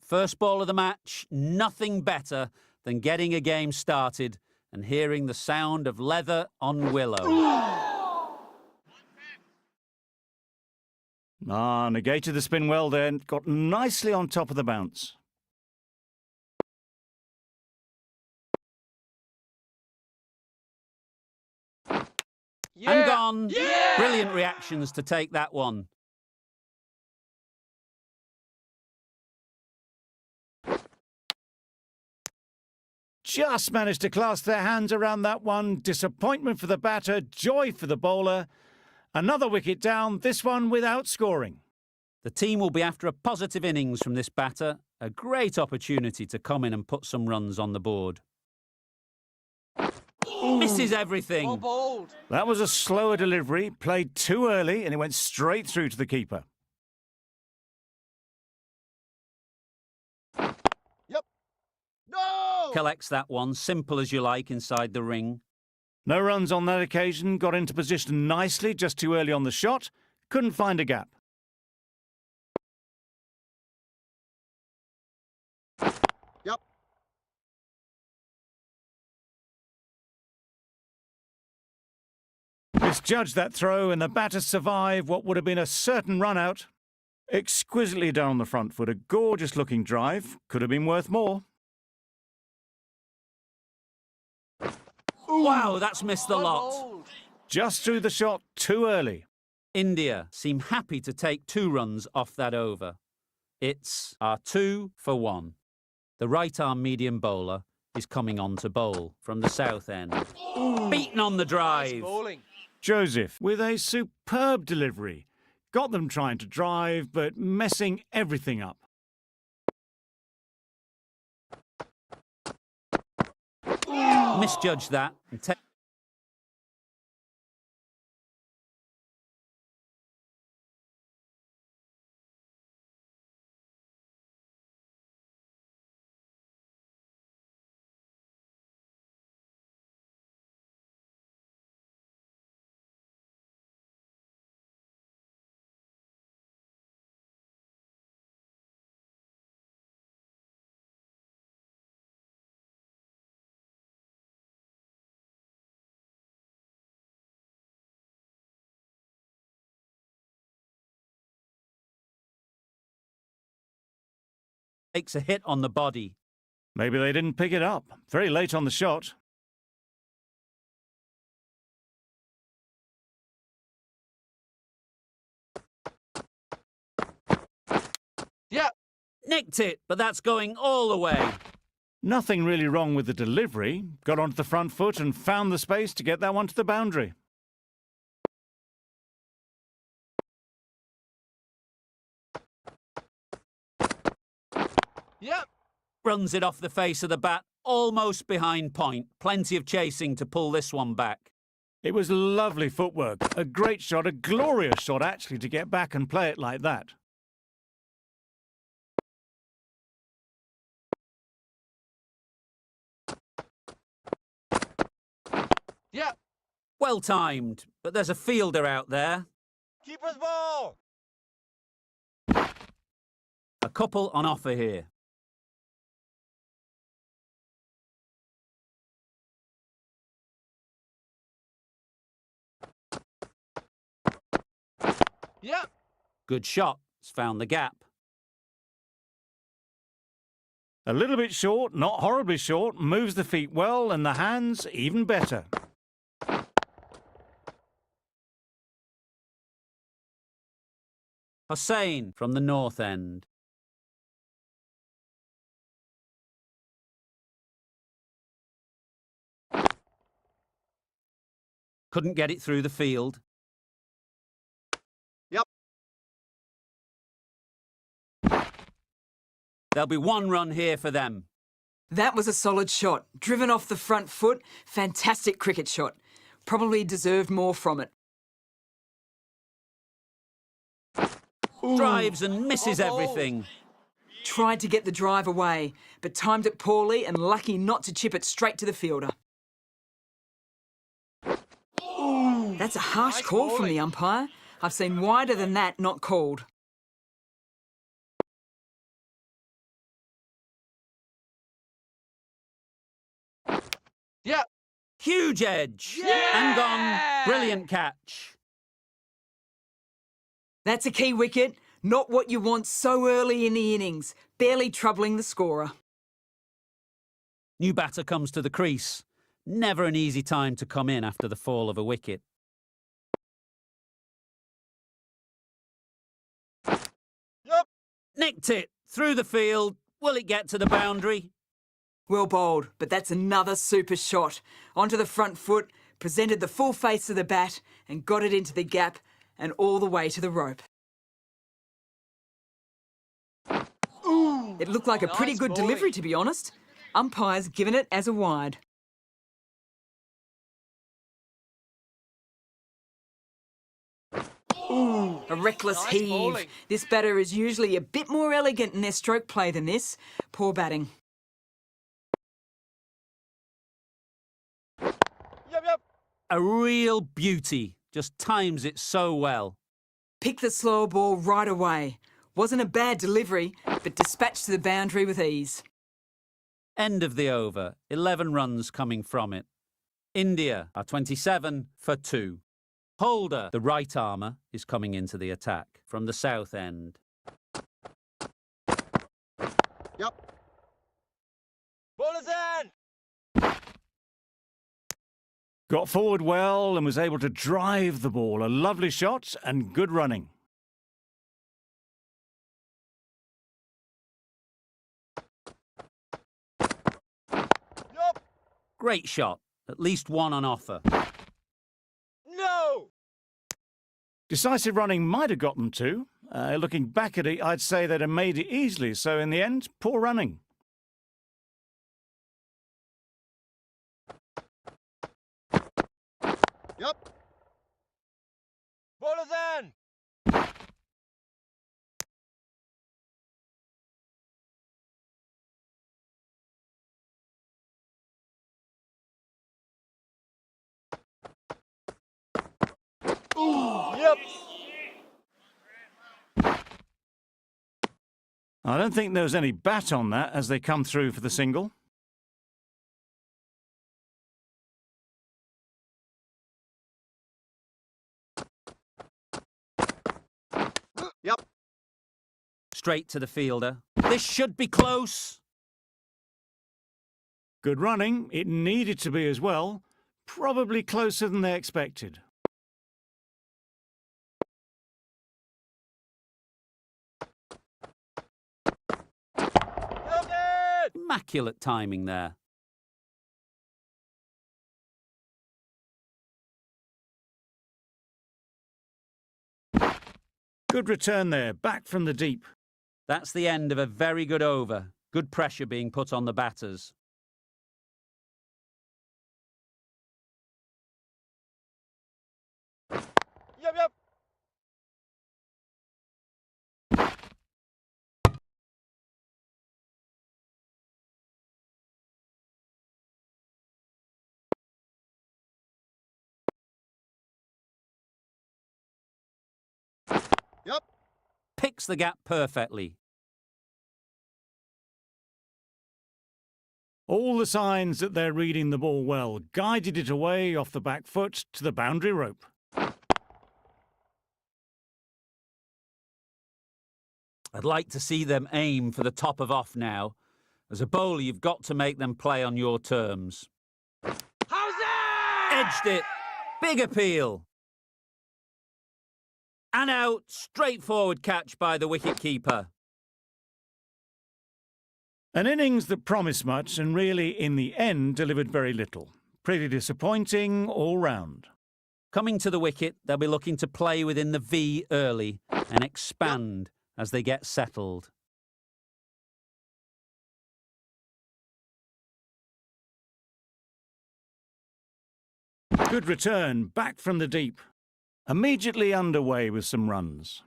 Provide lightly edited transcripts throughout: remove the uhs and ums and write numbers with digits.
First ball of the match, nothing better than getting a game started and hearing the sound of leather on willow. Negated the spin well then, got nicely on top of the bounce. Yeah. And gone. Yeah. Brilliant reactions to take that one. Just managed to clasp their hands around that one. Disappointment for the batter, joy for the bowler. Another wicket down, this one without scoring. The team will be after a positive innings from this batter. A great opportunity to come in and put some runs on the board. Ooh. Misses everything. Well bowled. That was a slower delivery, played too early, and it went straight through to the keeper. Yep. No! Collects that one, simple as you like, inside the ring. No runs on that occasion, got into position nicely, just too early on the shot. Couldn't find a gap. Yep. Misjudged that throw, and the batter survived what would have been a certain run out. Exquisitely done on the front foot, a gorgeous looking drive. Could have been worth more. Wow, that's missed the lot. Just threw the shot too early. India seem happy to take 2 runs off that over. It's our 2 for 1. The right-arm medium bowler is coming on to bowl from the south end. Ooh. Beaten on the drive. Nice Joseph with a superb delivery. Got them trying to drive, but messing everything up. Misjudged that. And takes a hit on the body. Maybe they didn't pick it up. Very late on the shot. Yeah. Nicked it, but that's going all the way. Nothing really wrong with the delivery. Got onto the front foot and found the space to get that one to the boundary. Yep. Runs it off the face of the bat, almost behind point. Plenty of chasing to pull this one back. It was lovely footwork. A great shot, a glorious shot actually, to get back and play it like that. Yeah. Well timed, but there's a fielder out there. Keeper's ball. A couple on offer here. Yeah. Good shot. It's found the gap. A little bit short, not horribly short, moves the feet well, and the hands even better. Hussain from the north end. Couldn't get it through the field. Yep. There'll be 1 run here for them. That was a solid shot. Driven off the front foot. Fantastic cricket shot. Probably deserved more from it. Ooh. Drives and misses everything. Tried to get the drive away, but timed it poorly and lucky not to chip it straight to the fielder. Ooh. That's a harsh call from the umpire. I've seen wider than that not called. Huge edge. And gone. Brilliant catch. That's a key wicket. Not what you want so early in the innings. Barely troubling the scorer. New batter comes to the crease. Never an easy time to come in after the fall of a wicket. Yep. Nicked it. Through the field. Will it get to the boundary? Well bowled, but that's another super shot. Onto the front foot, presented the full face of the bat and got it into the gap and all the way to the rope. It looked like a pretty Nice good bowling. delivery, to be honest. Umpire's given it as a wide. A reckless Nice heave. bowling. This batter is usually a bit more elegant in their stroke play than this. Poor batting. Yep. A real beauty. Just times it so well. Picked the slower ball right away. Wasn't a bad delivery, but dispatched to the boundary with ease. End of the over. 11 runs coming from it. India are 27 for 2. Holder, the right armour, is coming into the attack from the south end. Yep. Bowlers in. Got forward well and was able to drive the ball. A lovely shot and good running. Yep. Great shot. At least one on offer. No. Decisive running might have got them to. Looking back at it, I'd say they'd have made it easily. So in the end, poor running. Yep. Bowlers in. Yep. I don't think there was any bat on that as they come through for the single. Yep. Straight to the fielder. This should be close. Good running. It needed to be as well. Probably closer than they expected. Yep. It. Immaculate timing there. Good return there, back from the deep. That's the end of a very good over. Good pressure being put on the batters. Yep. Yep. Picks the gap perfectly. All the signs that they're reading the ball well. Guided it away off the back foot to the boundary rope. I'd like to see them aim for the top of off now. As a bowler, you've got to make them play on your terms. How's it? Edged it. Big appeal. And out. Straightforward catch by the wicket-keeper. An innings that promised much and really, in the end, delivered very little. Pretty disappointing all round. Coming to the wicket, they'll be looking to play within the V early and expand as they get settled. Good return, back from the deep. Immediately underway with some runs.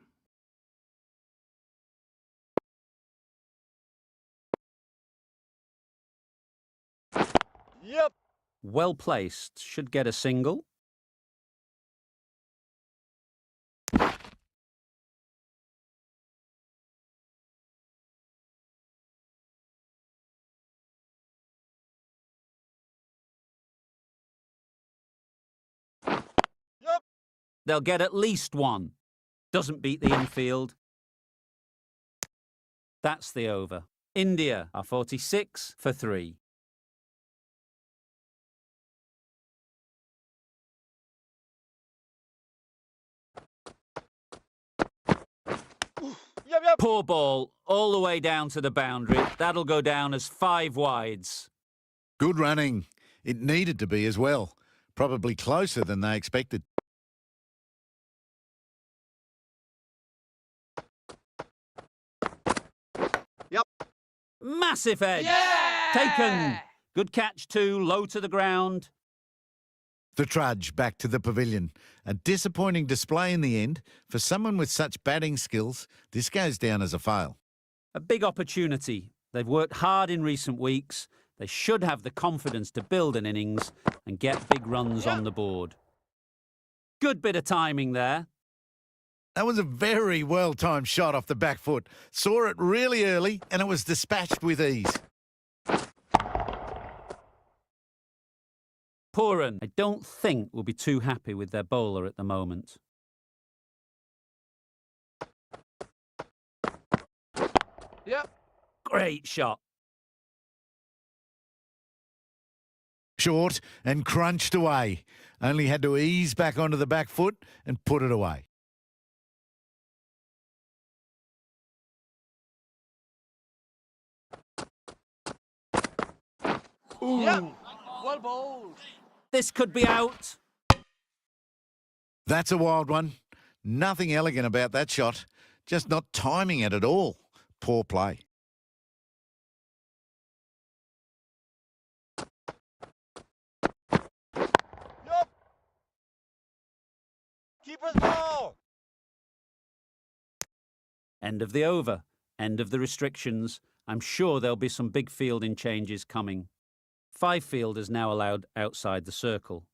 Yep. Well placed. Should get a single. they'll get at least one. Doesn't beat the infield. That's the over. India are 46 for 3. Yep. Poor ball, all the way down to the boundary. That'll go down as 5 wides. Good running. It needed to be as well. Probably closer than they expected. Yep. Massive edge. Yeah! Taken. Good catch too, low to the ground. The trudge back to the pavilion. A disappointing display in the end. For someone with such batting skills, this goes down as a fail. A big opportunity. They've worked hard in recent weeks. They should have the confidence to build an innings and get big runs on the board. Good bit of timing there. That was a very well-timed shot off the back foot. Saw it really early and it was dispatched with ease. Pooran, I don't think, will be too happy with their bowler at the moment. Yep. Great shot. Short and crunched away. Only had to ease back onto the back foot and put it away. Yep. Well bowled. This could be out. That's a wild one. Nothing elegant about that shot. Just not timing it at all. Poor play. Yep. Keeper's ball. End of the over. End of the restrictions. I'm sure there'll be some big fielding changes coming. 5 fielders now allowed outside the circle.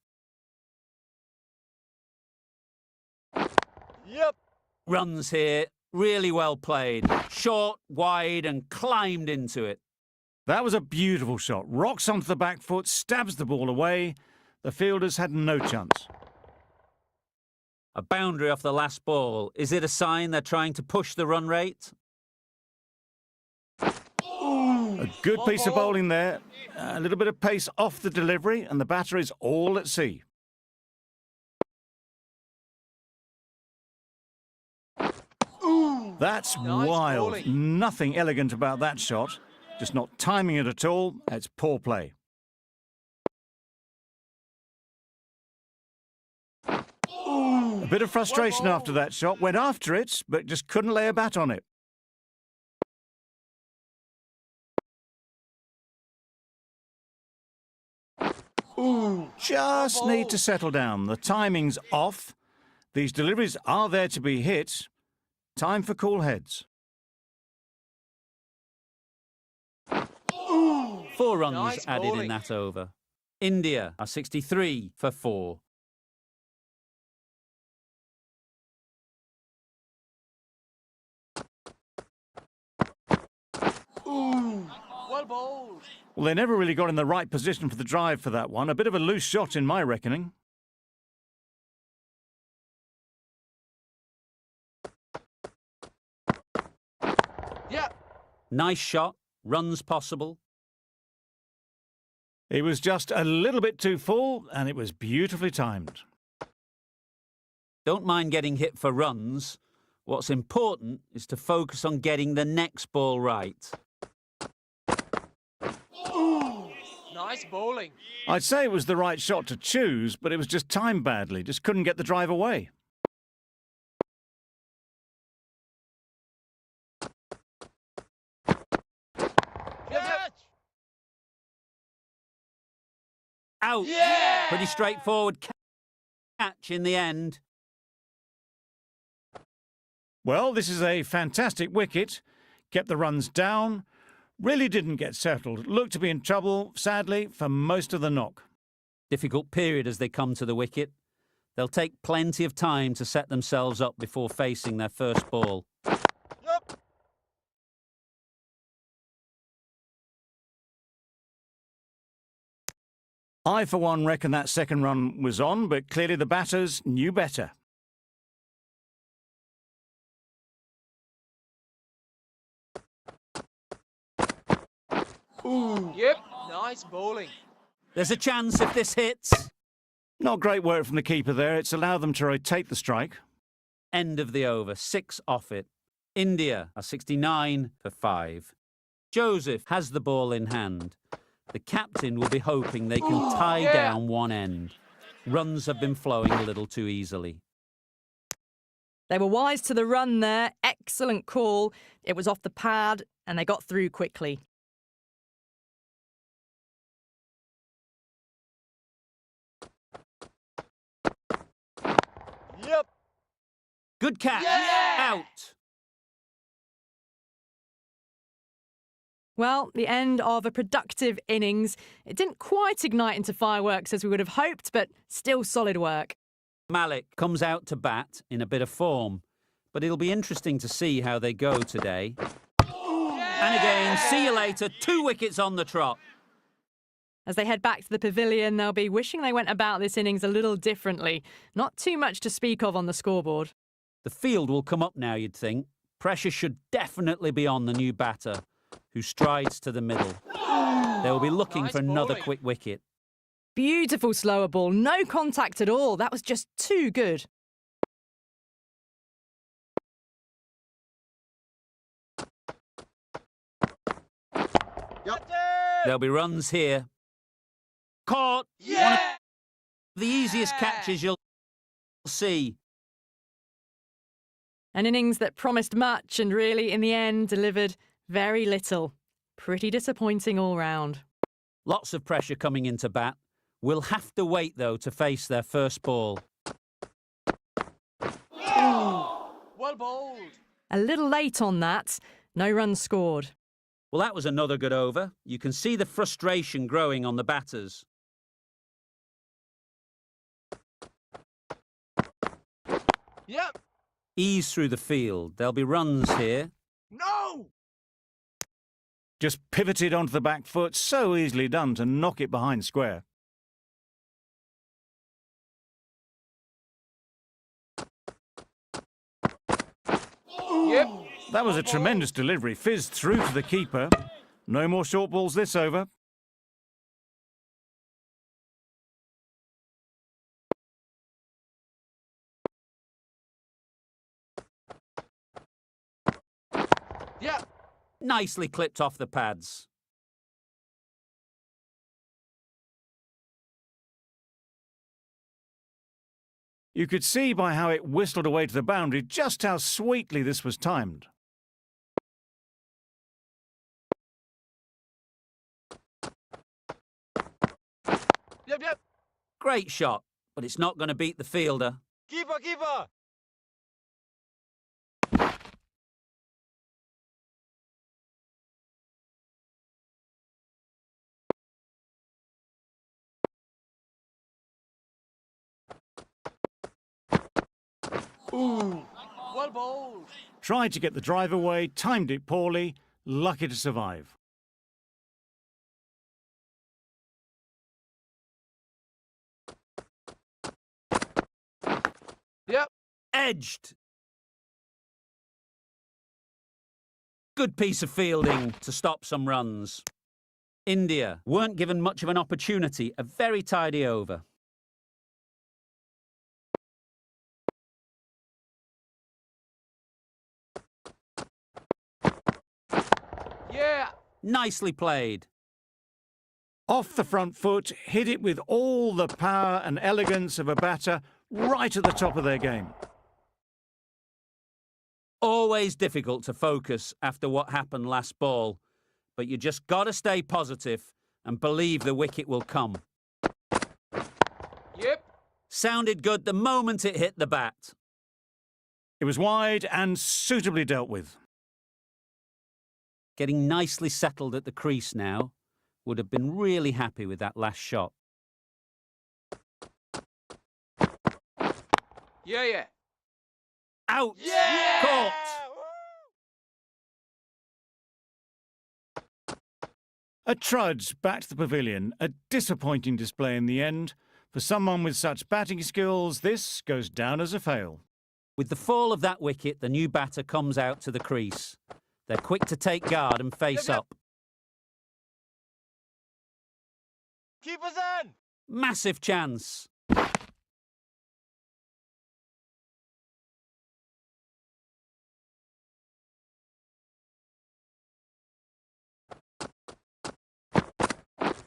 Yep. Runs here. Really well played. Short, wide and climbed into it. That was a beautiful shot. Rocks onto the back foot, stabs the ball away. The fielders had no chance. A boundary off the last ball. Is it a sign they're trying to push the run rate? A good piece of bowling there. A little bit of pace off the delivery, and the batter is all at sea. That's Nice wild. bowling. Nothing elegant about that shot. Just not timing it at all. It's poor play. A bit of frustration after that shot. Went after it, but just couldn't lay a bat on it. Just need to settle down. The timing's off. These deliveries are there to be hit. Time for cool heads. 4 runs Nice added in bowling. that over. India are 63 for 4. Well bowled. Well, they never really got in the right position for the drive for that one. A bit of a loose shot in my reckoning. Yep. Nice shot. Runs possible. It was just a little bit too full, and it was beautifully timed. Don't mind getting hit for runs. What's important is to focus on getting the next ball right. Nice bowling. I'd say it was the right shot to choose, but it was just timed badly. Just couldn't get the drive away. Catch. Out. Yeah! Pretty straightforward catch in the end. Well, this is a fantastic wicket. Kept the runs down. Really didn't get settled. Looked to be in trouble, sadly, for most of the knock. Difficult period as they come to the wicket. They'll take plenty of time to set themselves up before facing their first ball. Yep. I, for one, reckon that second run was on, but clearly the batters knew better. Yep. Nice bowling. There's a chance if this hits. Not great work from the keeper there. It's allowed them to rotate the strike. End of the over, 6 off it. India are 69 for 5. Joseph has the ball in hand. The captain will be hoping they can tie down one end. Runs have been flowing a little too easily. They were wise to the run there. Excellent call. It was off the pad and they got through quickly. Yep. Good catch. Yeah! Out. Well, the end of a productive innings. It didn't quite ignite into fireworks as we would have hoped, but still solid work. Malik comes out to bat in a bit of form, but it'll be interesting to see how they go today. And again, see you later. 2 wickets on the trot. As they head back to the pavilion, they'll be wishing they went about this innings a little differently. Not too much to speak of on the scoreboard. The field will come up now, you'd think. Pressure should definitely be on the new batter, who strides to the middle. They'll be looking Nice for another bowling. quick wicket. Beautiful slower ball. No contact at all. That was just too good. There'll be runs here. Caught. Yeah! One of the easiest catches you'll see. An innings that promised much and really, in the end, delivered very little. Pretty disappointing all round. Lots of pressure coming into bat. We'll have to wait, though, to face their first ball. Well bowled. A little late on that. No runs scored. Well, that was another good over. You can see the frustration growing on the batters. Yep. Ease through the field. There'll be runs here. No! Just pivoted onto the back foot. So easily done to knock it behind square. Yep. That was a tremendous delivery. Fizzed through to the keeper. No more short balls this over. Yep. Nicely clipped off the pads. You could see by how it whistled away to the boundary just how sweetly this was timed. Yep, yep. Great shot, but it's not going to beat the fielder. Keeper, keeper. Well bowled. Tried to get the drive away, timed it poorly, lucky to survive. Yep. Edged. Good piece of fielding to stop some runs. India weren't given much of an opportunity. A very tidy over. Yeah. Nicely played. Off the front foot, hit it with all the power and elegance of a batter right at the top of their game. Always difficult to focus after what happened last ball, but you just got to stay positive and believe the wicket will come. Yep. Sounded good the moment it hit the bat. It was wide and suitably dealt with. Getting nicely settled at the crease now. Would have been really happy with that last shot. Yeah, yeah. Out! Yeah! Caught! A trudge back to the pavilion. A disappointing display in the end. For someone with such batting skills, this goes down as a fail. With the fall of that wicket, the new batter comes out to the crease. They're quick to take guard and face Yep, yep. up. Keeper's in. Massive chance.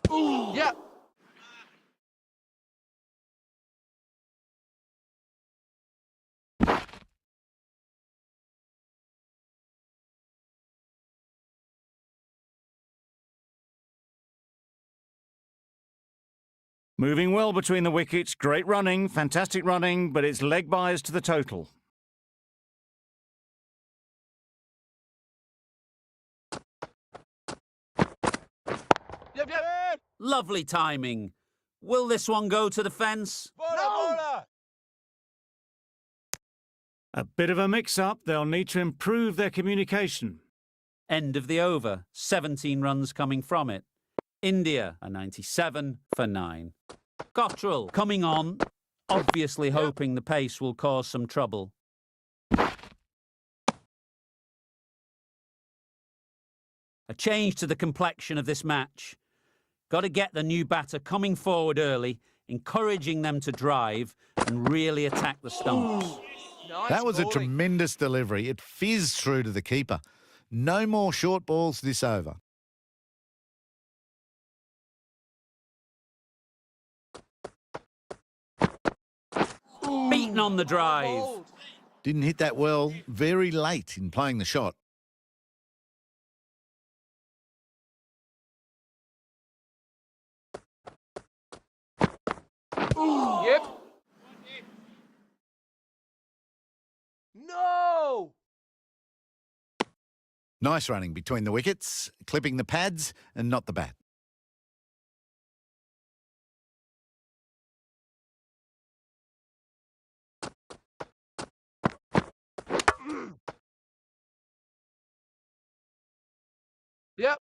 Yeah. Moving well between the wickets. Great running, fantastic running, but it's leg byes to the total. Yep, yep. Lovely timing. Will this one go to the fence? Bowler, bowler. A bit of a mix-up. They'll need to improve their communication. End of the over. 17 runs coming from it. India are 97 for 9. Cottrell coming on, obviously hoping the pace will cause some trouble. A change to the complexion of this match. Got to get the new batter coming forward early, encouraging them to drive and really attack the stumps. Nice That was a bowling. tremendous delivery. It fizzed through to the keeper. No more short balls this over. Beaten on the drive. Bowled. Didn't hit that well, very late in playing the shot. Yep. No. Nice running between the wickets, clipping the pads and not the bat. Yep.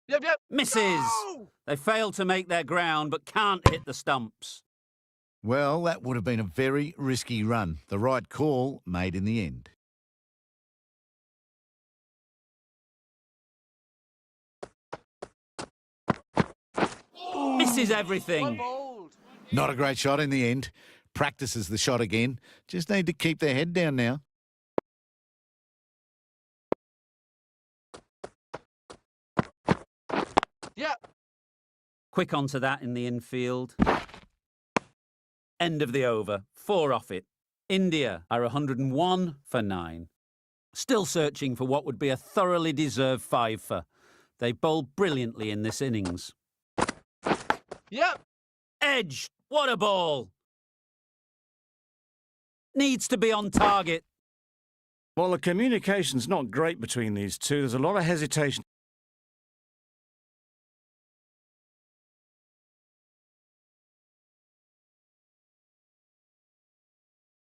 Yep, yep. Misses. No! They fail to make their ground but can't hit the stumps. Well, that would have been a very risky run. The right call made in the end. Misses Well everything. bowled. Not a great shot in the end. Practices the shot again. Just need to keep their head down now. Yep. Quick onto that in the infield. End of the over. 4 off it. India are 101 for 9. Still searching for what would be a thoroughly deserved 5 for. They bowled brilliantly in this innings. Yep. Edge! What a ball! Needs to be on target. Well, the communication's not great between these two. There's a lot of hesitation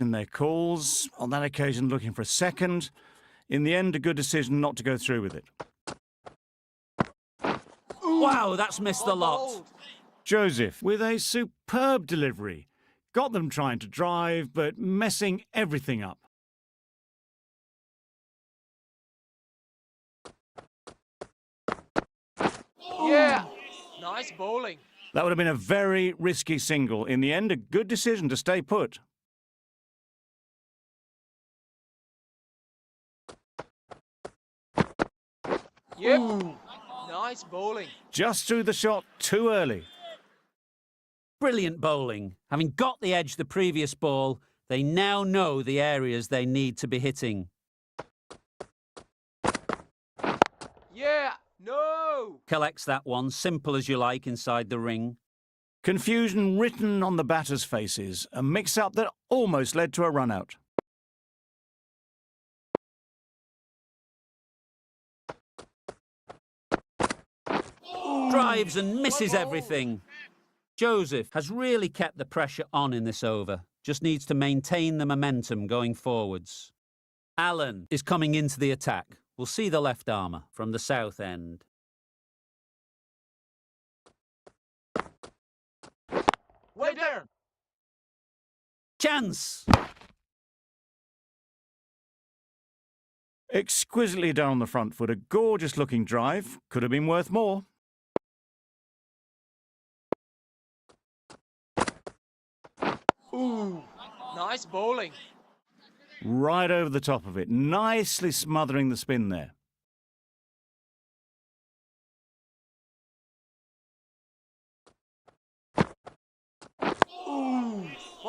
in their calls. On that occasion, looking for a second. In the end, a good decision not to go through with it. Wow, that's missed the lot. Bowled. Joseph, with a superb delivery. Got them trying to drive, but messing everything up. Yeah. Nice bowling. That would have been a very risky single. In the end, a good decision to stay put. Yep. Nice bowling. Just threw the shot too early. Brilliant bowling. Having got the edge the previous ball, they now know the areas they need to be hitting. Yeah. No. Collects that one, simple as you like, inside the ring. Confusion written on the batters' faces. A mix-up that almost led to a run-out. Drives and misses everything. Joseph has really kept the pressure on in this over. Just needs to maintain the momentum going forwards. Allen is coming into the attack. We'll see the left armour from the south end. Way down. Chance! Exquisitely done on the front foot. A gorgeous-looking drive. Could have been worth more. Nice bowling. Right over the top of it, nicely smothering the spin there.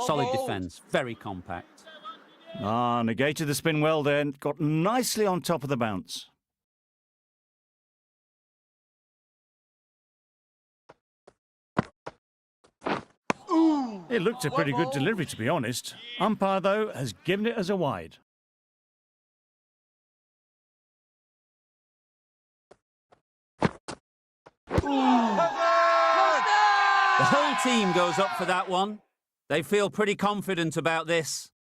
Solid bowled. defence, very compact. Negated the spin well there, got nicely on top of the bounce. It looked a pretty good delivery, to be honest. Umpire, though, has given it as a wide. The whole team goes up for that one. They feel pretty confident about this.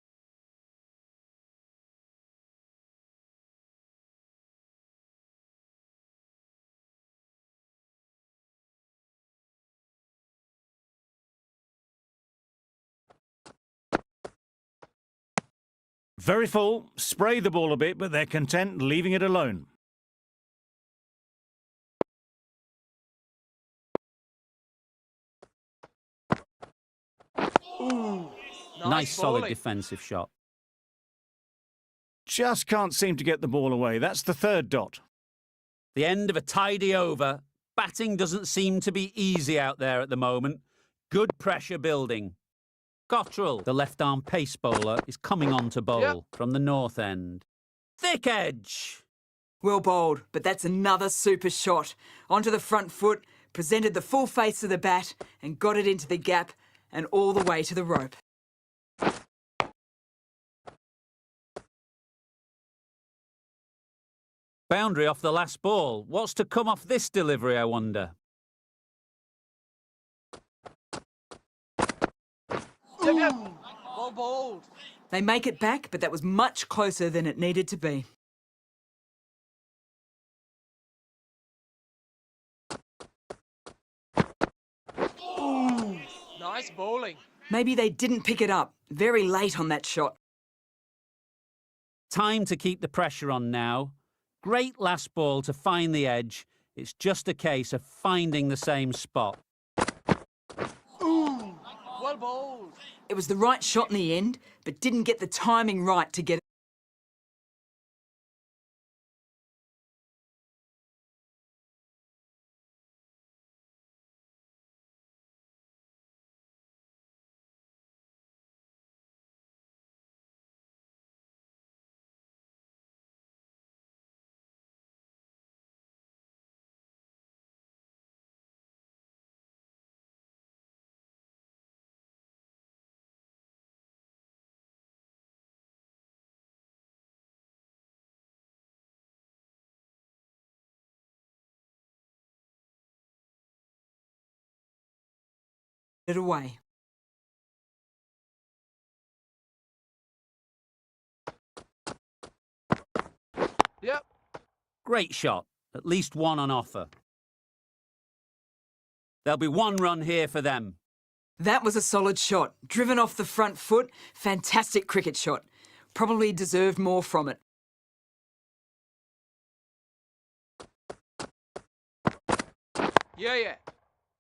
Very full, spray the ball a bit, but they're content leaving it alone. Nice solid bowling. defensive shot. Just can't seem to get the ball away. That's the third dot. The end of a tidy over. Batting doesn't seem to be easy out there at the moment. Good pressure building. Cottrell, the left-arm pace bowler, is coming on to bowl from the north end. Thick edge. Well bowled, but that's another super shot. Onto the front foot, presented the full face of the bat and got it into the gap and all the way to the rope. Boundary off the last ball. What's to come off this delivery, I wonder? Well bowled. They make it back, but that was much closer than it needed to be. Nice bowling. Maybe they didn't pick it up. Very late on that shot. Time to keep the pressure on now. Great last ball to find the edge. It's just a case of finding the same spot. Well bowled. It was the right shot in the end, but didn't get the timing right to get it. Away. Yep. Great shot. At least one on offer. There'll be one run here for them. That was a solid shot. Driven off the front foot. Fantastic cricket shot. Probably deserved more from it. Yeah.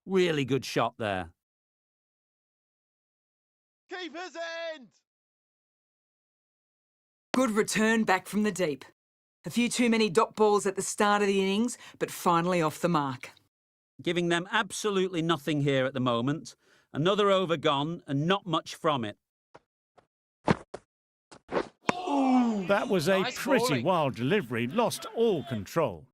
Really good shot there. Keeper's end. Good return back from the deep. A few too many dot balls at the start of the innings, but finally off the mark. Giving them absolutely nothing here at the moment. Another over gone and not much from it. That was a Nice pretty bowling. wild delivery, lost all control.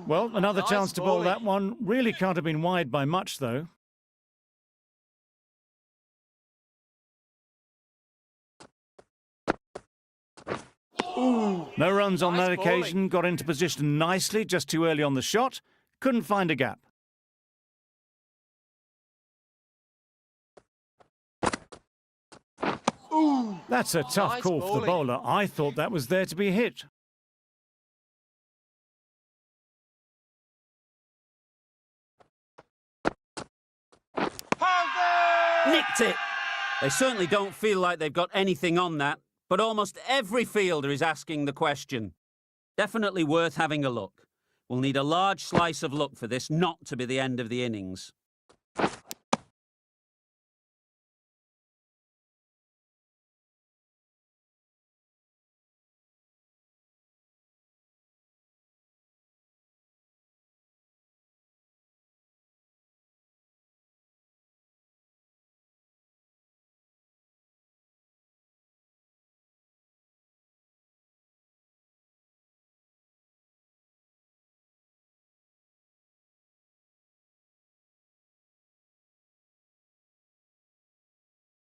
Well, another Nice chance to bowl bowling. that one. Really can't have been wide by much, though. No runs on Nice that bowling. occasion. Got into position nicely, just too early on the shot. Couldn't find a gap. That's a tough Nice call for the bowling. bowler. I thought that was there to be hit. Nicked it! They certainly don't feel like they've got anything on that, but almost every fielder is asking the question. Definitely worth having a look. We'll need a large slice of luck for this not to be the end of the innings.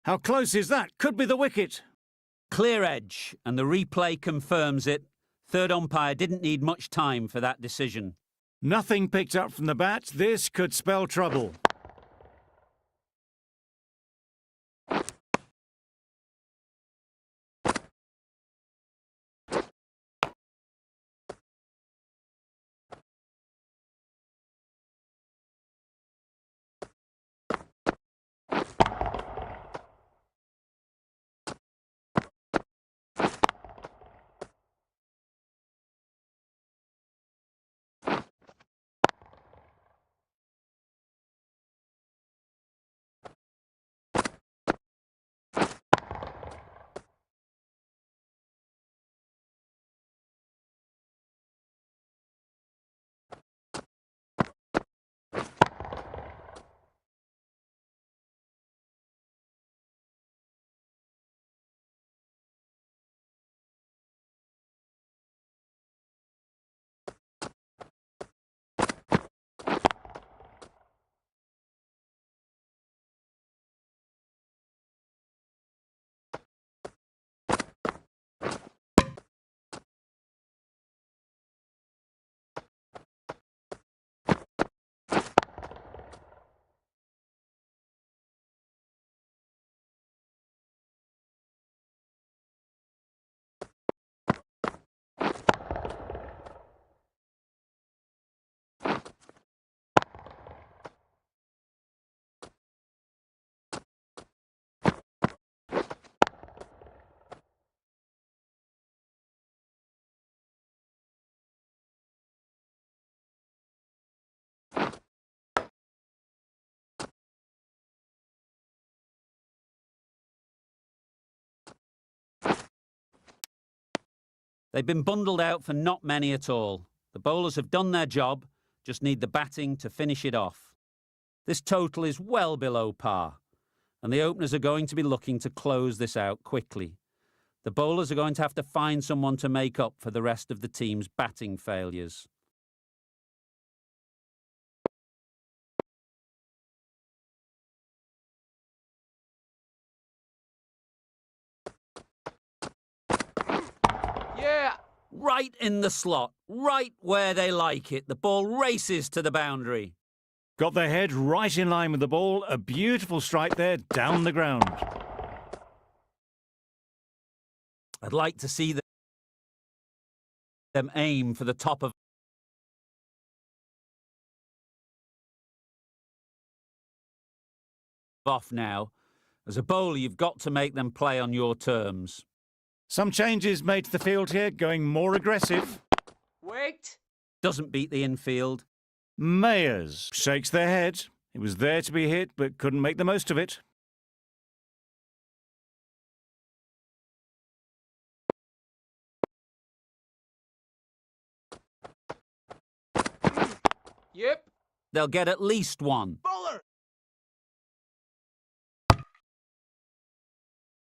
How close is that? Could be the wicket. Clear edge, and the replay confirms it. Third umpire didn't need much time for that decision. Nothing picked up from the bat. This could spell trouble. They've been bundled out for not many at all. The bowlers have done their job, just need the batting to finish it off. This total is well below par, and the openers are going to be looking to close this out quickly. The bowlers are going to have to find someone to make up for the rest of the team's batting failures. Yeah. Right in the slot, right where they like it. The ball races to the boundary. Got their head right in line with the ball. A beautiful strike there down the ground. I'd like to see them aim for the top of off now. As a bowler, you've got to make them play on your terms. Some changes made to the field here, going more aggressive. Wait. Doesn't beat the infield. Mayers shakes their head. It was there to be hit, but couldn't make the most of it. Yep. They'll get at least one. Bowler.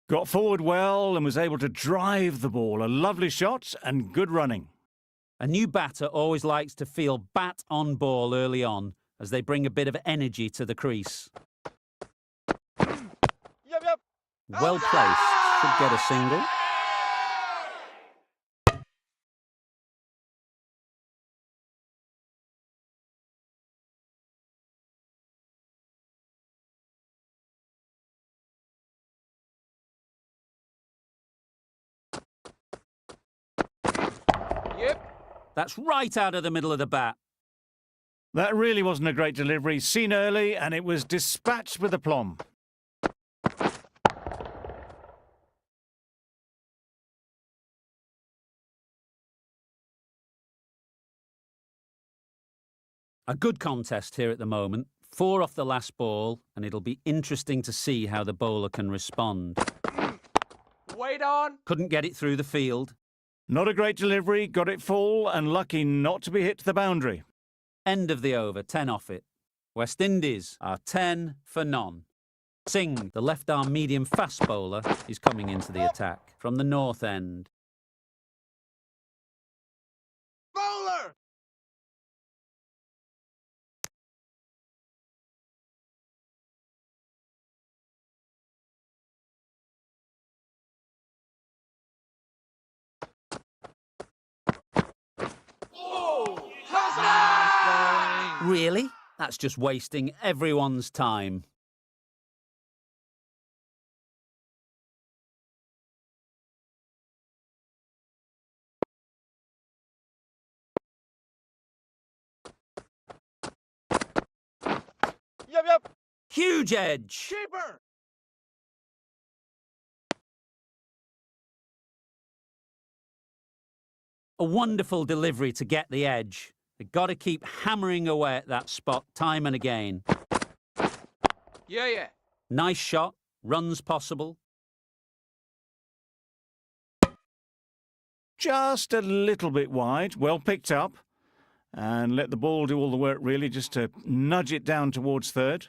Got forward well and was able to drive the ball. A lovely shot and good running. A new batter always likes to feel bat on ball early on, as they bring a bit of energy to the crease. Yep. Well placed. Should get a single. Yep. That's right out of the middle of the bat. That really wasn't a great delivery. Seen early and it was dispatched with aplomb. A good contest here at the moment. 4 off the last ball, and it'll be interesting to see how the bowler can respond. Wait on. Couldn't get it through the field. Not a great delivery, got it full and lucky not to be hit to the boundary. End of the over, 10 off it. West Indies are 10 for none. Singh, the left-arm medium fast bowler, is coming into the attack from the north end. Bowler. Oh, how's Really? That's just wasting everyone's time. Yep. Huge edge! Keeper. A wonderful delivery to get the edge. They've got to keep hammering away at that spot time and again. Yeah. Nice shot, runs possible. Just a little bit wide, well picked up. And let the ball do all the work really, just to nudge it down towards third.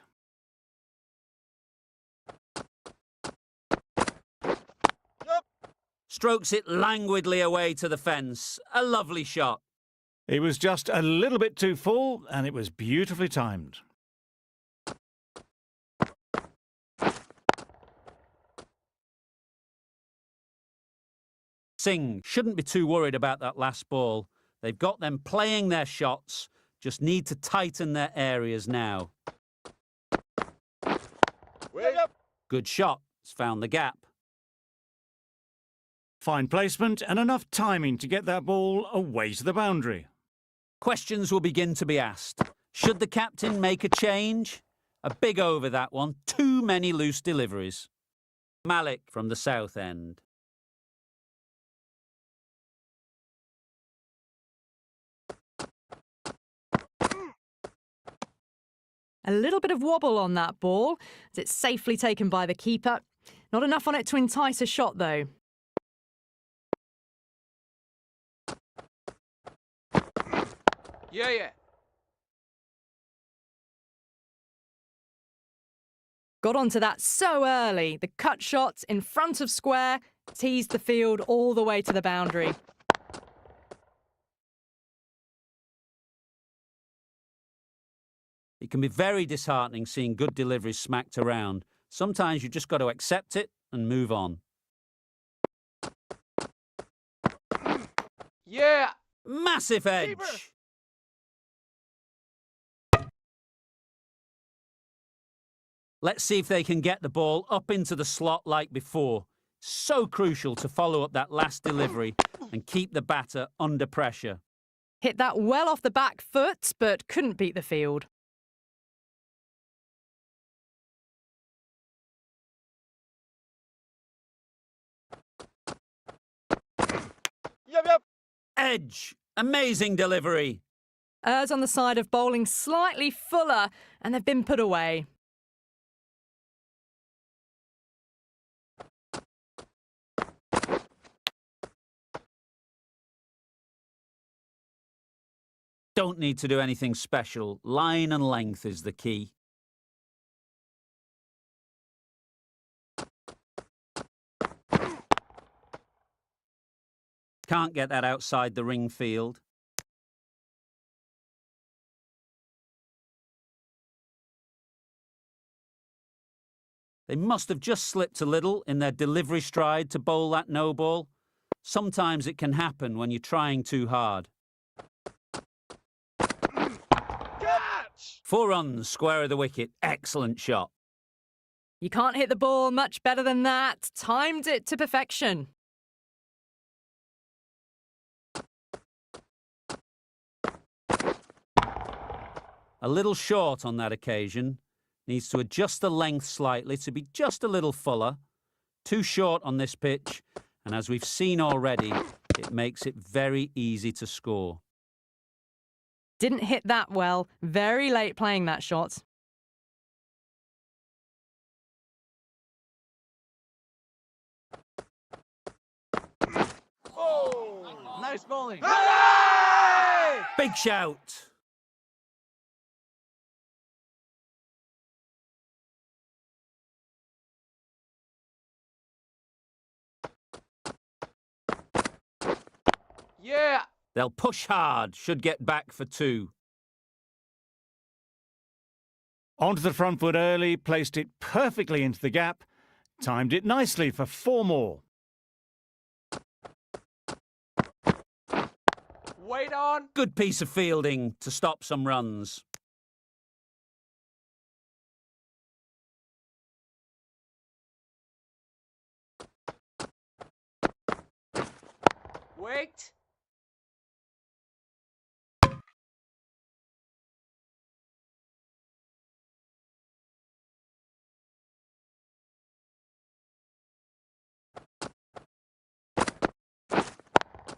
Strokes it languidly away to the fence. A lovely shot. It was just a little bit too full and it was beautifully timed. Singh shouldn't be too worried about that last ball. They've got them playing their shots, just need to tighten their areas now. Yep. Good shot, it's found the gap. Fine placement and enough timing to get that ball away to the boundary. Questions will begin to be asked. Should the captain make a change? A big over that one, too many loose deliveries. Malik from the south end. A little bit of wobble on that ball, as it's safely taken by the keeper. Not enough on it to entice a shot, though. Yeah. Got onto that so early. The cut shot in front of square teased the field all the way to the boundary. It can be very disheartening seeing good deliveries smacked around. Sometimes you've just got to accept it and move on. Yeah. Massive edge! Keeper. Let's see if they can get the ball up into the slot like before. So crucial to follow up that last delivery and keep the batter under pressure. Hit that well off the back foot, but couldn't beat the field. Yep. Edge! Amazing delivery! Errs on the side of bowling slightly fuller, and they've been put away. Don't need to do anything special. Line and length is the key. Can't get that outside the ring field. They must have just slipped a little in their delivery stride to bowl that no ball. Sometimes it can happen when you're trying too hard. Catch! 4 runs, square of the wicket. Excellent shot. You can't hit the ball much better than that. Timed it to perfection. A little short on that occasion. Needs to adjust the length slightly to be just a little fuller. Too short on this pitch, and as we've seen already, it makes it very easy to score. Didn't hit that well. Very late playing that shot. Oh! Nice bowling. Hooray! Big shout. Yeah! They'll push hard, should get back for 2. Onto the front foot early, placed it perfectly into the gap, timed it nicely for 4 more. Wait on! Good piece of fielding to stop some runs. Wait!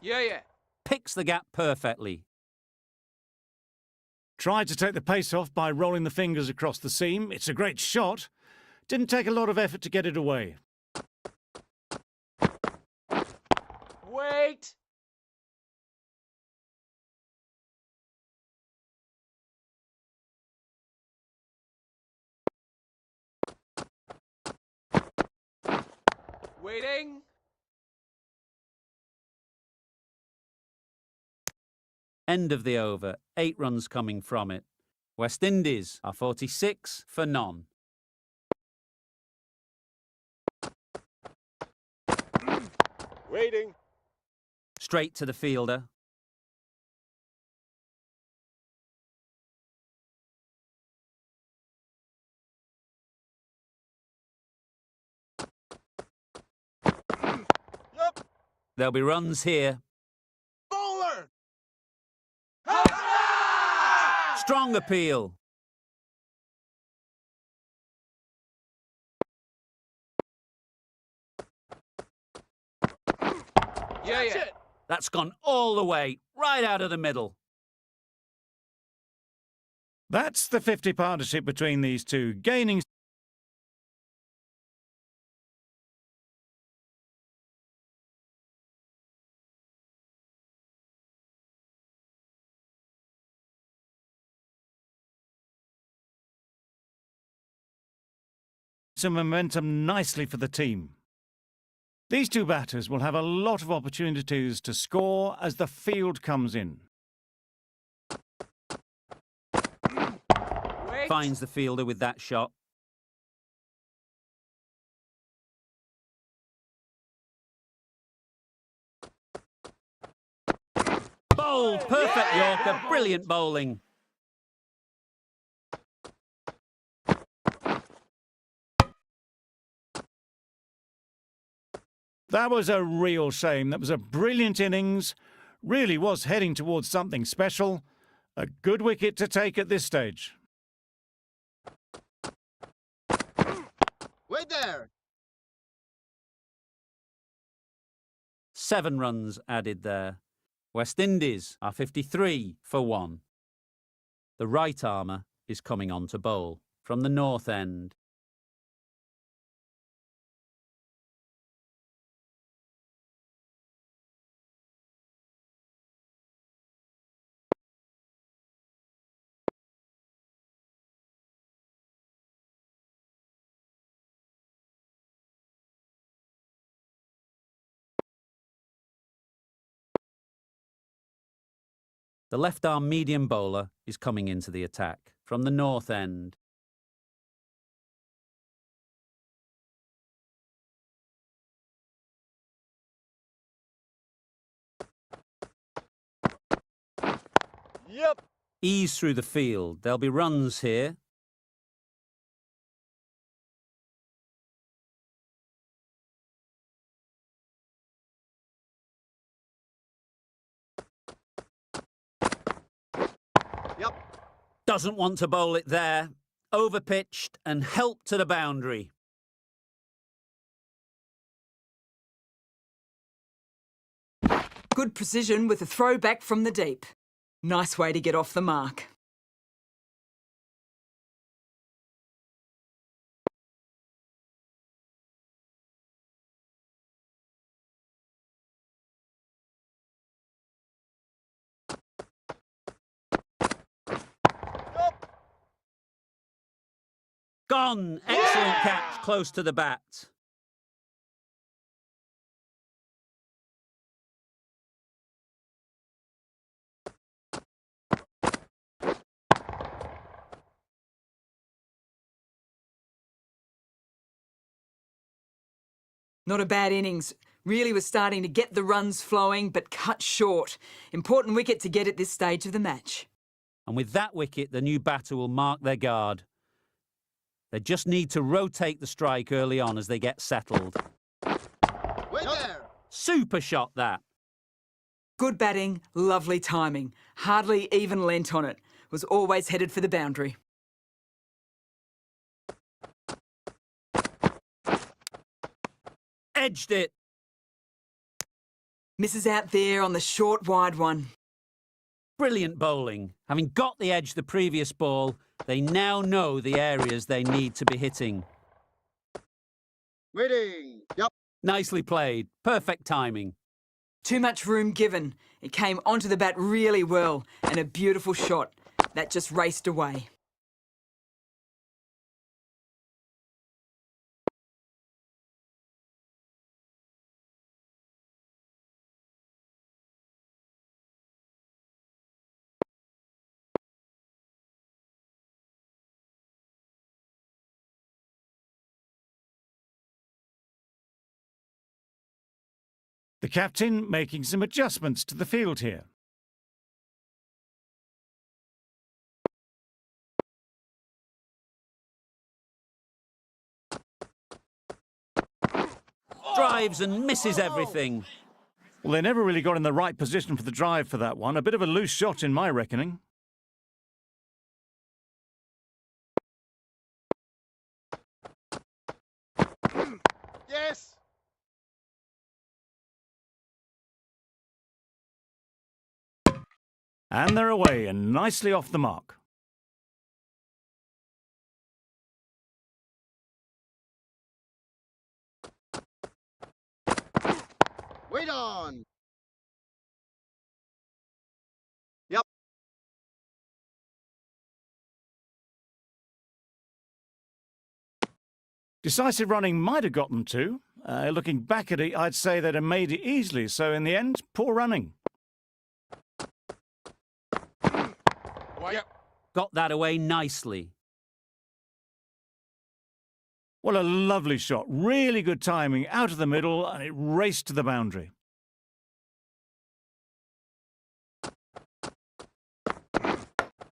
Yeah. Picks the gap perfectly. Tried to take the pace off by rolling the fingers across the seam. It's a great shot. Didn't take a lot of effort to get it away. Wait! Waiting! End of the over. 8 runs coming from it. West Indies are 46 for none. Waiting! Straight to the fielder. Yup! There'll be runs here. Bowler! Strong appeal. Yeah. That's gone all the way, right out of the middle. That's the 50 partnership between these two, gaining some momentum nicely for the team. These two batters will have a lot of opportunities to score as the field comes in. Wait! Finds the fielder with that shot. Bowled, perfect Yorker, brilliant bowling. That was a real shame. That was a brilliant innings. Really was heading towards something special. A good wicket to take at this stage. Wait there. 7 runs added there. West Indies are 53 for 1. The right armour is coming on to bowl from the north end. The left-arm medium bowler is coming into the attack from the north end. Yep! Ease through the field. There'll be runs here. Yep. Doesn't want to bowl it there. Overpitched and helped to the boundary. Good precision with a throw back from the deep. Nice way to get off the mark. Gone! Excellent catch, close to the bat. Not a bad innings. Really was starting to get the runs flowing, but cut short. Important wicket to get at this stage of the match. And with that wicket, the new batter will mark their guard. They just need to rotate the strike early on as they get settled. Wait there. Super shot, that. Good batting, lovely timing. Hardly even lent on it. Was always headed for the boundary. Edged it. Misses out there on the short, wide one. Brilliant bowling. Having got the edge the previous ball, they now know the areas they need to be hitting. Waiting. Yup. Nicely played. Perfect timing. Too much room given. It came onto the bat really well, and a beautiful shot. That just raced away. The captain making some adjustments to the field here. Drives and misses everything. Well, they never really got in the right position for the drive for that one. A bit of a loose shot in my reckoning. Yes. And they're away and nicely off the mark. Wait on. Yep. Decisive running might have got them to. Looking back at it, I'd say they'd have made it easily. So in the end, poor running. Yep. Got that away nicely. What a lovely shot. Really good timing out of the middle, and it raced to the boundary.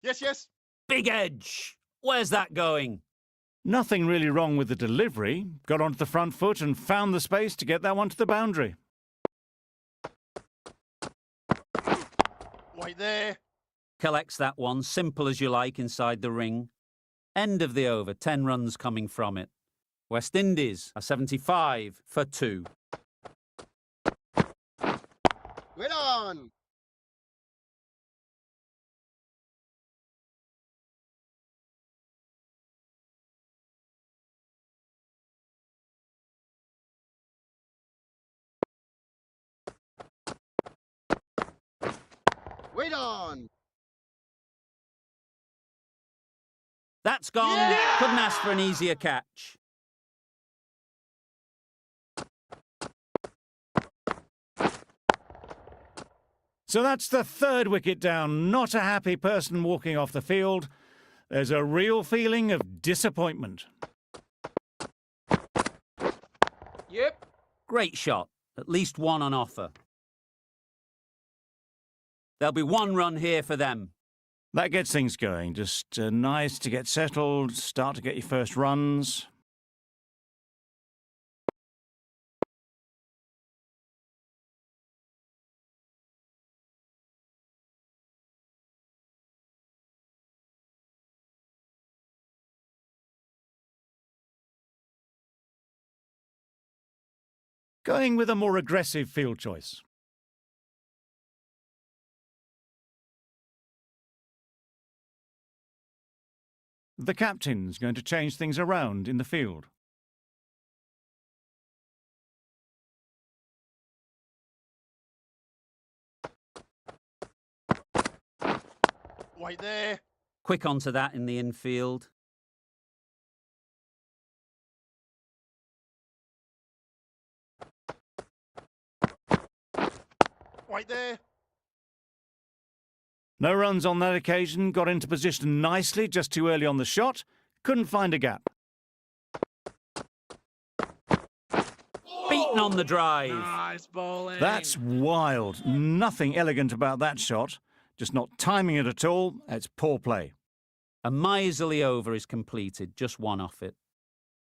Yes, yes. Big edge. Where's that going? Nothing really wrong with the delivery. Got onto the front foot and found the space to get that one to the boundary. Wait there. Collects that one, simple as you like, inside the ring. End of the over, 10 runs coming from it. West Indies are 75 for 2. Wait on. Wait on. That's gone. Yeah! Couldn't ask for an easier catch. So that's the third wicket down. Not a happy person walking off the field. There's a real feeling of disappointment. Yep. Great shot. At least one on offer. There'll be 1 run here for them. That gets things going. Just nice to get settled, start to get your first runs. Going with a more aggressive field choice. The captain's going to change things around in the field. Wait there. Quick onto that in the infield. Wait there. No runs on that occasion, got into position nicely just too early on the shot, couldn't find a gap. Beaten on the drive. Nice bowling. That's wild. Nothing elegant about that shot. Just not timing it at all. It's poor play. A miserly over is completed, just one off it.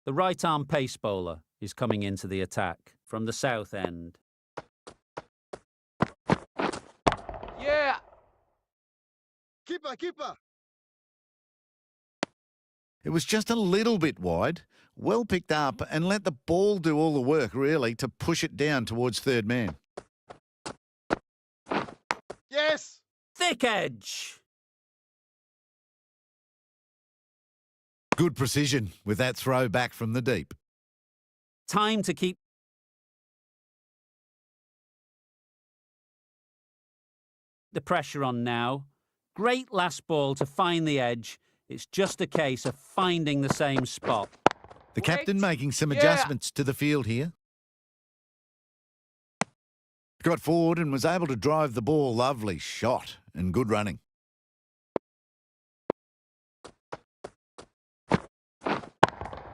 The right-arm pace bowler is coming into the attack from the south end. Yeah. Keeper, keeper. It was just a little bit wide, well picked up, and let the ball do all the work, really, to push it down towards third man. Yes. Thick edge. Good precision with that throw back from the deep. Time to keep the pressure on now. Great last ball to find the edge. It's just a case of finding the same spot. The captain making some Yeah. adjustments to the field here. Got forward and was able to drive the ball. Lovely shot and good running.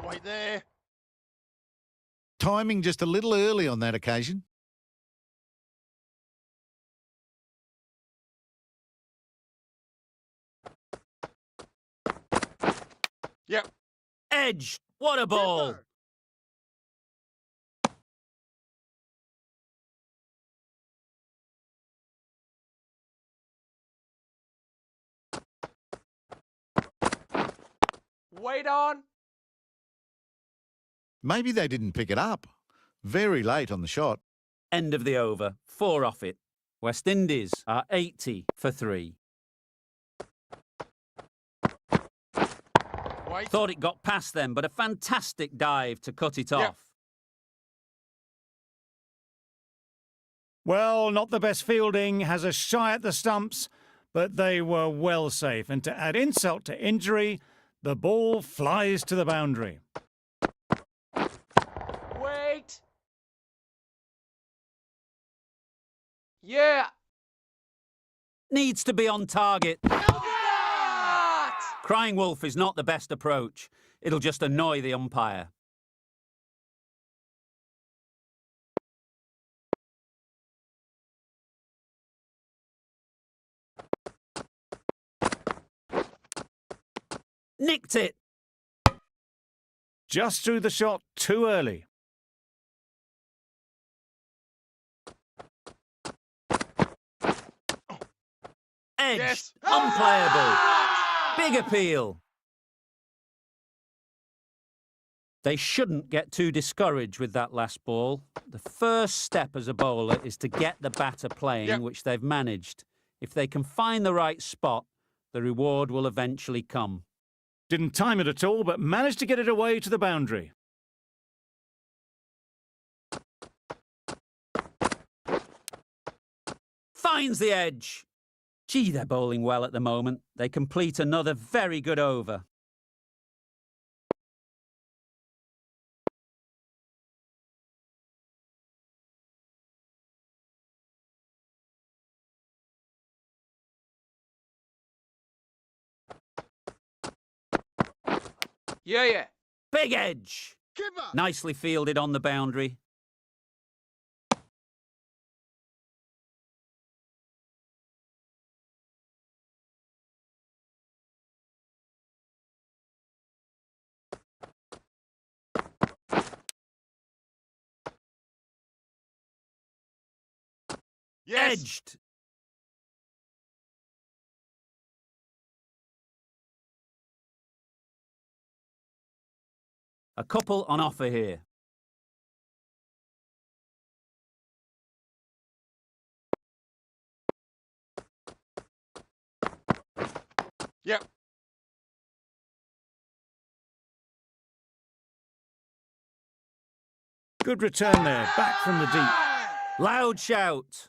Wait there. Timing just a little early on that occasion. Yep. Edge. What a ball. Keeper. Wait on. Maybe they didn't pick it up. Very late on the shot. End of the over. 4 off it. West Indies are 80 for 3. Wait. Thought it got past them, but a fantastic dive to cut it Yeah. off. Well, not the best fielding, has a shy at the stumps, but they were well safe. And to add insult to injury, the ball flies to the boundary. Wait. Yeah. Needs to be on target. That. Crying wolf is not the best approach. It'll just annoy the umpire. Nicked it. Just threw the shot too early. Edge. Yes. Unplayable. Big appeal. They shouldn't get too discouraged with that last ball. The first step as a bowler is to get the batter playing, Yep. which they've managed. If they can find the right spot, the reward will eventually come. Didn't time it at all, but managed to get it away to the boundary. Finds the edge. Gee, they're bowling well at the moment. They complete another very good over. Yeah, yeah. Big edge. Keeper. Nicely fielded on the boundary. Yes. Edged. A couple on offer here. Yep. Good return there, back from the deep. Loud shout.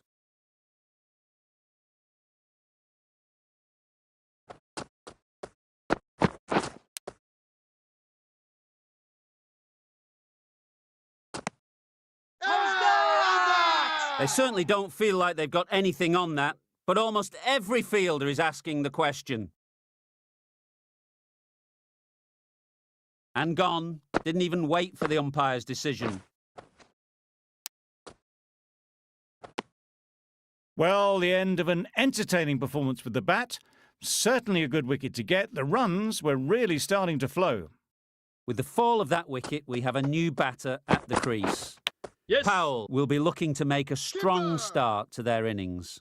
They certainly don't feel like they've got anything on that, but almost every fielder is asking the question. And gone. Didn't even wait for the umpire's decision. Well, the end of an entertaining performance with the bat. Certainly a good wicket to get. The runs were really starting to flow. With the fall of that wicket, we have a new batter at the crease. Yes. Powell will be looking to make a strong start to their innings.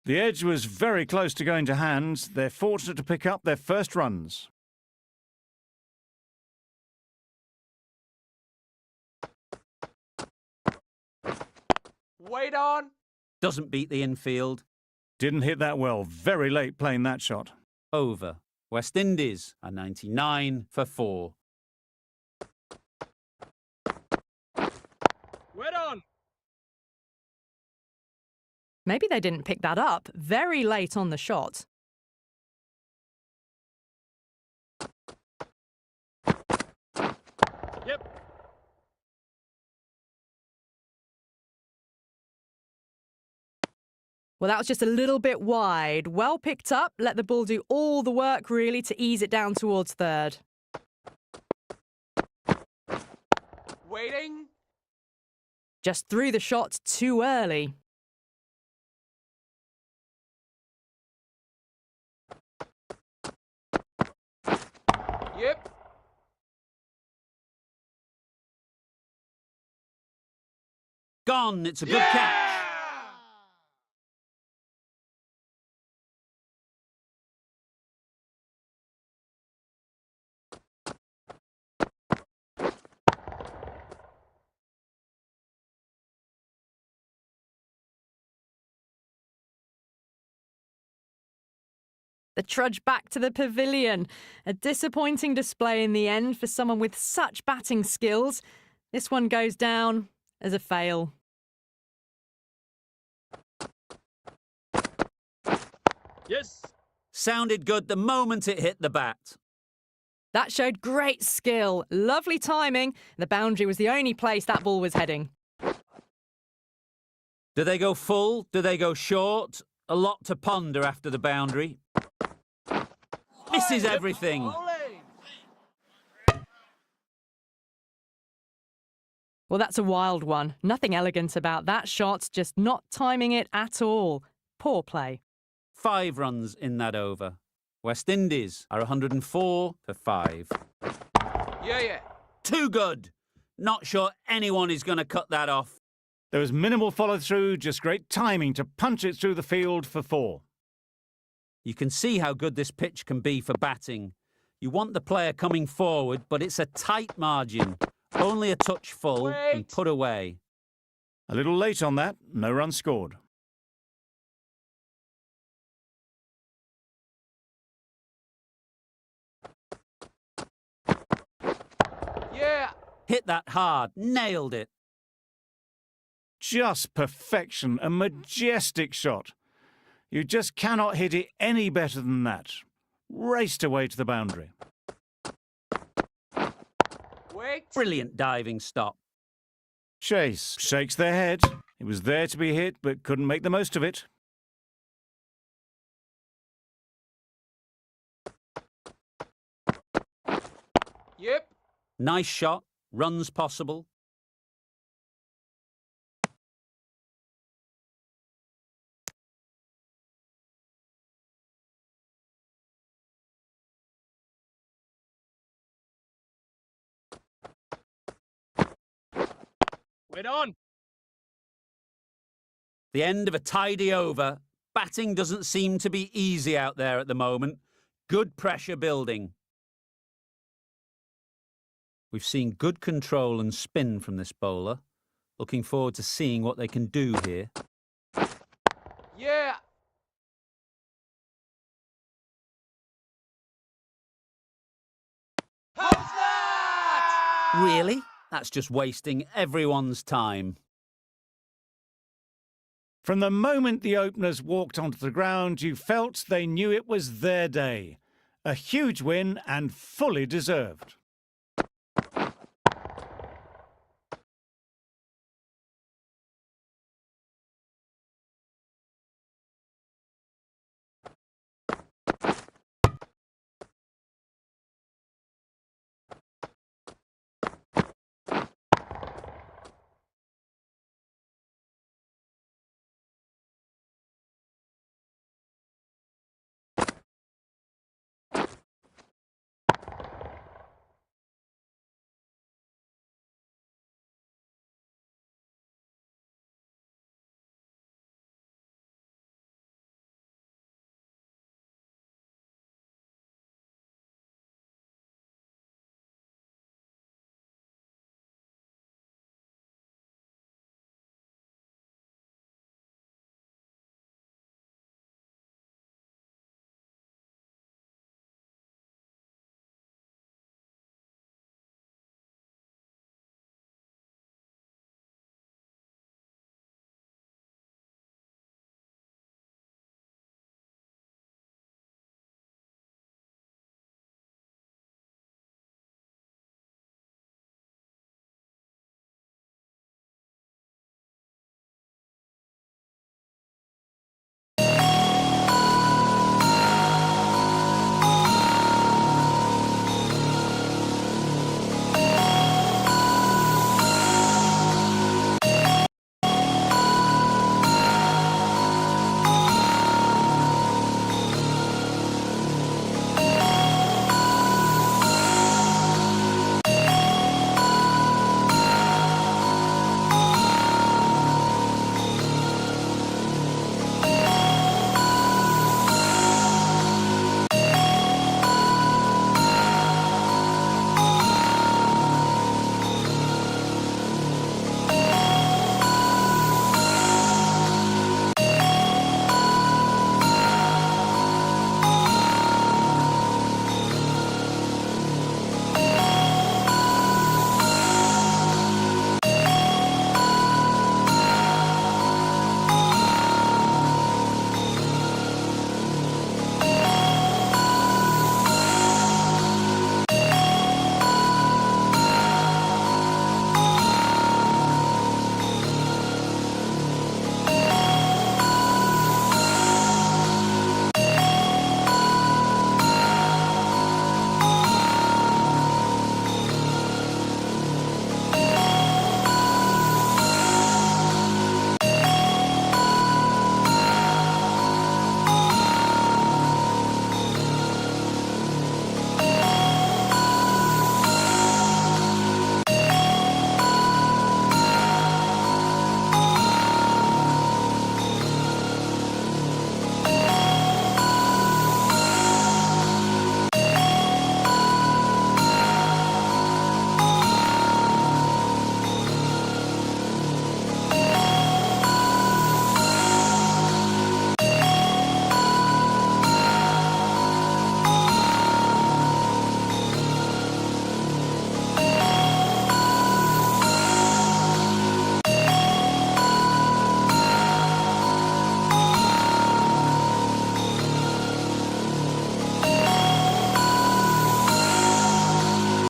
The edge was very close to going to hand. They're fortunate to pick up their first runs. Wait on. Doesn't beat the infield. Didn't hit that well. Very late playing that shot. Over. West Indies are 99 for 4. Wait on. Maybe they didn't pick that up. Very late on the shot. Yep. Well, that was just a little bit wide. Well picked up. Let the ball do all the work, really, to ease it down towards third. Waiting. Just threw the shot too early. Yep. Gone. It's a good catch. The trudge back to the pavilion. A disappointing display in the end for someone with such batting skills. This one goes down as a fail. Yes. Sounded good the moment it hit the bat. That showed great skill. Lovely timing. The boundary was the only place that ball was heading. Do they go full? Do they go short? A lot to ponder after the boundary. Misses everything. Well, that's a wild one. Nothing elegant about that shot, just not timing it at all. Poor play. 5 runs in that over. West Indies are 104 for 5. Yeah. Too good. Not sure anyone is going to cut that off. There was minimal follow-through, just great timing to punch it through the field for 4. You can see how good this pitch can be for batting. You want the player coming forward, but it's a tight margin. Only a touch full and put away. A little late on that, no run scored. Yeah. Hit that hard, nailed it. Just perfection, a majestic shot. You just cannot hit it any better than that. Raced away to the boundary. Wait. Brilliant diving stop. Chase shakes their head. It was there to be hit, but couldn't make the most of it. Yep. Nice shot, runs possible. Wait on. The end of a tidy over. Batting doesn't seem to be easy out there at the moment. Good pressure building. We've seen good control and spin from this bowler. Looking forward to seeing what they can do here. Yeah. How's that? Really? That's just wasting everyone's time. From the moment the openers walked onto the ground, you felt they knew it was their day. A huge win and fully deserved.